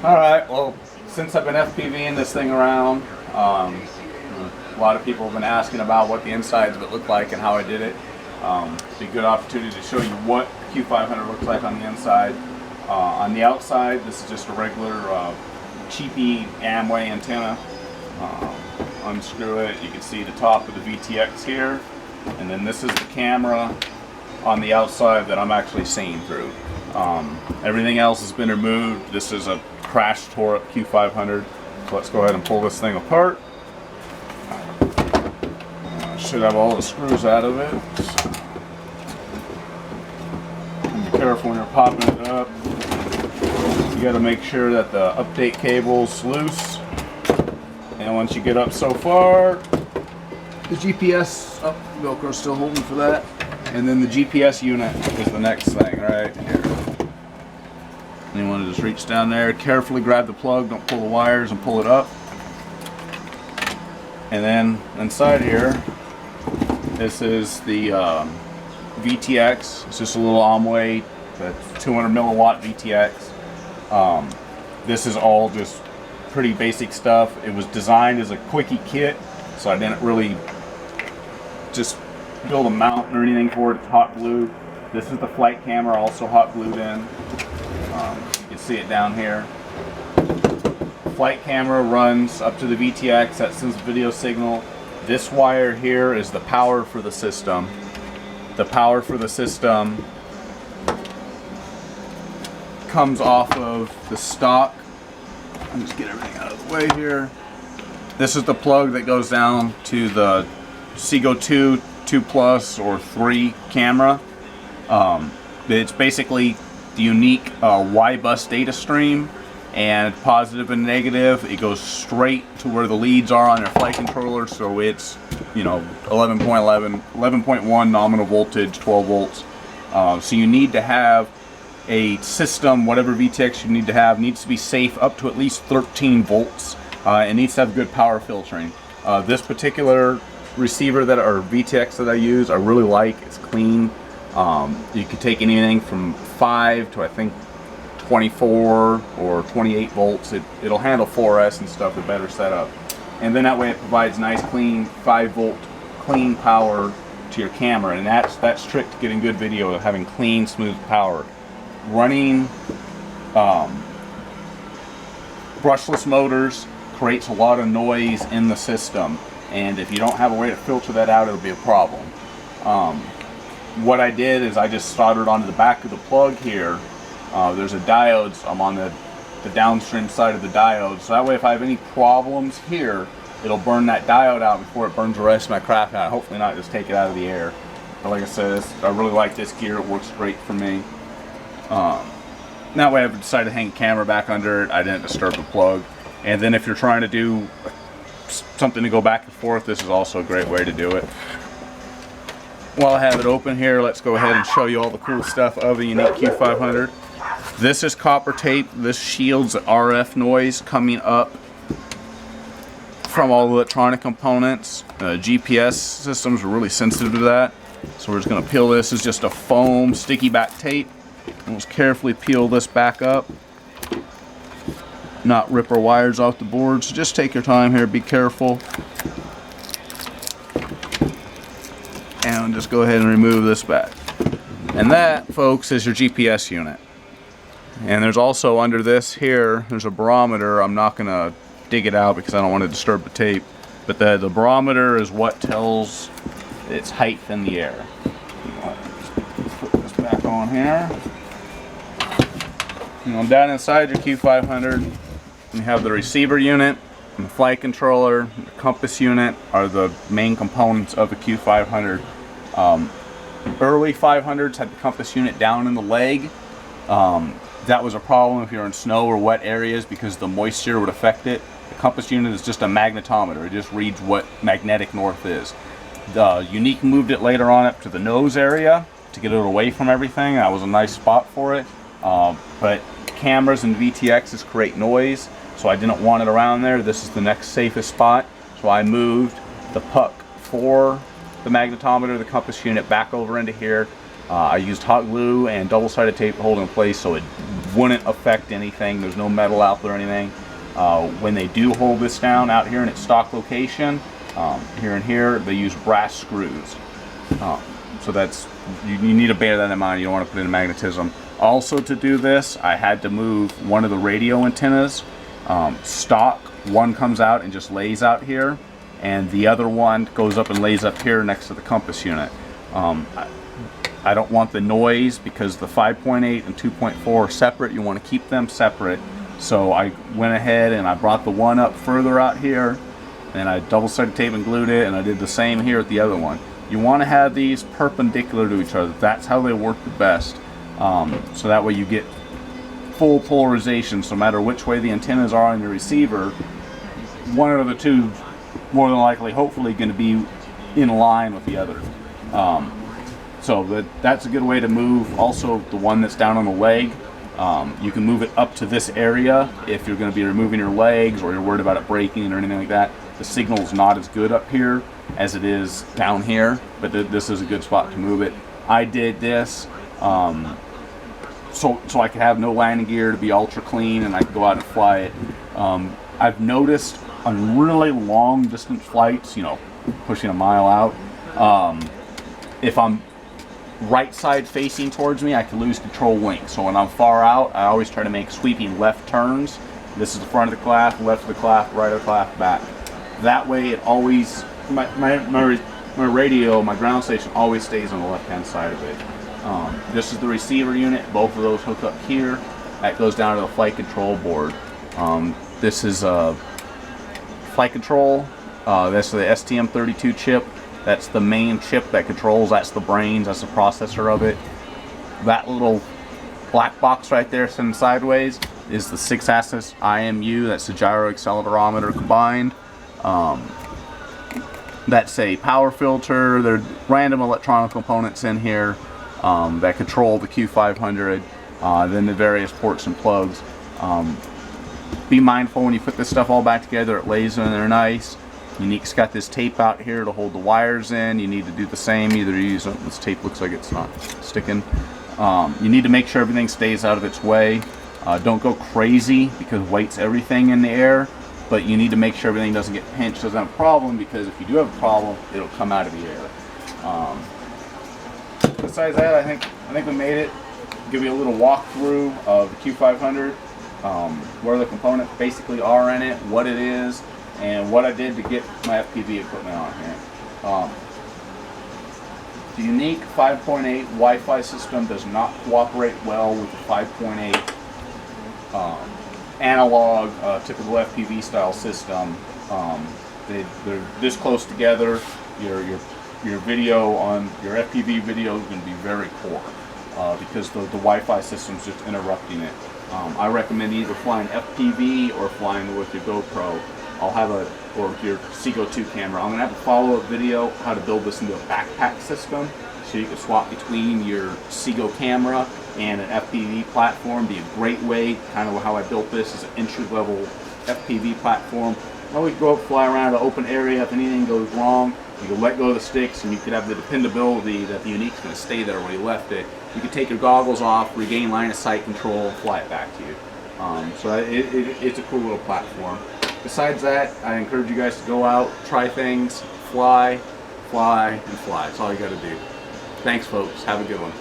Alright, well, since I've been FPVing this thing around, a lot of people have been asking about what the insides of it look like and how I did it. It's a good opportunity to show you what Q500 looks like on the inside. On the outside, this is just a regular cheapy Amway antenna. Unscrew it, you can see the top of the VTX here, and then this is the camera on the outside that I'm actually seeing through. Everything else has been removed. This is a crash tore up Q500. So let's go ahead and pull this thing apart. Should have all the screws out of it. Be careful when you're popping it up. You got to make sure that the update cable's loose. And once you get up so far, the GPS, Velcro's still holding for that. And then the GPS unit is the next thing right here. And you want to just reach down there, carefully grab the plug, don't pull the wires, and pull it up. And then inside here, this is the VTX. It's just a little Amway, that's 200 milliwatt VTX. This is all just pretty basic stuff. It was designed as a quickie kit, so I didn't really just build a mount or anything for it. It's hot glued. This is the flight camera, also hot glued in. You can see it down here. Flight camera runs up to the VTX, that sends a video signal. This wire here is the power for the system. The power for the system comes off of the stock. I'll just get everything out of the way here. This is the plug that goes down to the Seago 2, 2 Plus, or 3 camera. It's basically the Yuneec Y-bus data stream, and positive and negative, it goes straight to where the leads are on their flight controller. So it's, you know, 11.1 nominal voltage, 12 volts. So you need to have a system, whatever VTX you need to have, needs to be safe up to at least 13 volts. It needs to have good power filtering. This particular receiver or VTX that I use, I really like. It's clean. You can take anything from 5 to I think 24 or 28 volts. It'll handle 4S and stuff with better setup. And then that way it provides nice clean 5 volt clean power to your camera, and that's trick to getting good video, having clean smooth power. Running brushless motors creates a lot of noise in the system, and if you don't have a way to filter that out, it'll be a problem. What I did is I just soldered onto the back of the plug here. There's a diode, so I'm on the downstream side of the diode, so that way if I have any problems here, it'll burn that diode out before it burns the rest of my crap out. Hopefully not just take it out of the air. But like I said, I really like this gear. It works great for me. That way I've decided to hang a camera back under it. I didn't disturb the plug. And then if you're trying to do something to go back and forth, this is also a great way to do it. While I have it open here, let's go ahead and show you all the cool stuff of the Yuneec Q500. This is copper tape. This shields the RF noise coming up from all the electronic components. GPS systems are really sensitive to that. So we're just going to peel this. It's just a foam sticky back tape. And let's carefully peel this back up. Not rip our wires off the board. So just take your time here. Be careful. And just go ahead and remove this back. And that, folks, is your GPS unit. And there's also under this here, there's a barometer. I'm not going to dig it out because I don't want to disturb the tape. But the barometer is what tells its height in the air. Put this back on here. And down inside your Q500, you have the receiver unit, and the flight controller, the compass unit are the main components of the Q500. Early 500s had the compass unit down in the leg. That was a problem if you're in snow or wet areas because the moisture would affect it. The compass unit is just a magnetometer. It just reads what magnetic north is. The Yuneec moved it later on up to the nose area to get it away from everything. That was a nice spot for it. But cameras and VTXs create noise, so I didn't want it around there. This is the next safest spot. So I moved the puck for the magnetometer, the compass unit, back over into here. I used hot glue and double-sided tape to hold it in place so it wouldn't affect anything. There's no metal out there or anything. When they do hold this down out here in its stock location, here and here, they use brass screws. So that's, you need to bear that in mind. You don't want to put in magnetism. Also, to do this, I had to move one of the radio antennas. Stock, one comes out and just lays out here, and the other one goes up and lays up here next to the compass unit. I don't want the noise because the 5.8 and 2.4 are separate. You want to keep them separate. So I went ahead and I brought the one up further out here, and I double-sided tape and glued it, and I did the same here with the other one. You want to have these perpendicular to each other. That's how they work the best. So that way you get full polarization. So no matter which way the antennas are on your receiver, one of the two, more than likely, hopefully, going to be in line with the other. So that's a good way to move. Also, the one that's down on the leg, you can move it up to this area if you're going to be removing your legs or you're worried about it breaking or anything like that. The signal's not as good up here as it is down here, but this is a good spot to move it. I did this so I could have no landing gear, to be ultra clean, and I could go out and fly it. I've noticed on really long distance flights, you know, pushing a mile out, if I'm right side facing towards me, I can lose control wing. So when I'm far out, I always try to make sweeping left turns. This is the front of the craft, left of the craft, right of the craft, back. That way it always, my radio, my ground station always stays on the left hand side of it. This is the receiver unit. Both of those hook up here. That goes down to the flight control board. This is flight control. That's the STM32 chip. That's the main chip that controls. That's the brains. That's the processor of it. That little black box right there sitting sideways is the 6-axis IMU. That's the gyro accelerometer combined. That's a power filter. There are random electronic components in here that control the Q500. Then the various ports and plugs. Be mindful when you put this stuff all back together. It lays in there nice. Yuneec's got this tape out here to hold the wires in. You need to do the same. Either use this tape, looks like it's not sticking. You need to make sure everything stays out of its way. Don't go crazy because weight's everything in the air, but you need to make sure everything doesn't get pinched, doesn't have a problem, because if you do have a problem, it'll come out of the air. Besides that, I think we made it. Give you a little walkthrough of the Q500, where the components basically are in it, what it is, and what I did to get my FPV equipment on here. The Yuneec 5.8 Wi-Fi system does not cooperate well with the 5.8 analog, typical FPV style system. They're this close together. Your video on your FPV video is going to be very poor because the Wi-Fi system's just interrupting it. I recommend either flying FPV or flying with your GoPro. I'll have or your Seago 2 camera. I'm going to have a follow-up video how to build this into a backpack system so you can swap between your Seago camera and an FPV platform. Be a great way, kind of how I built this, is an entry-level FPV platform. Always go up, fly around an open area. If anything goes wrong, you can let go of the sticks, and you could have the dependability that the Yuneec's going to stay there where you left it. You can take your goggles off, regain line of sight control, and fly it back to you. So it's a cool little platform. Besides that, I encourage you guys to go out, try things, fly, and fly. That's all you got to do. Thanks, folks. Have a good one.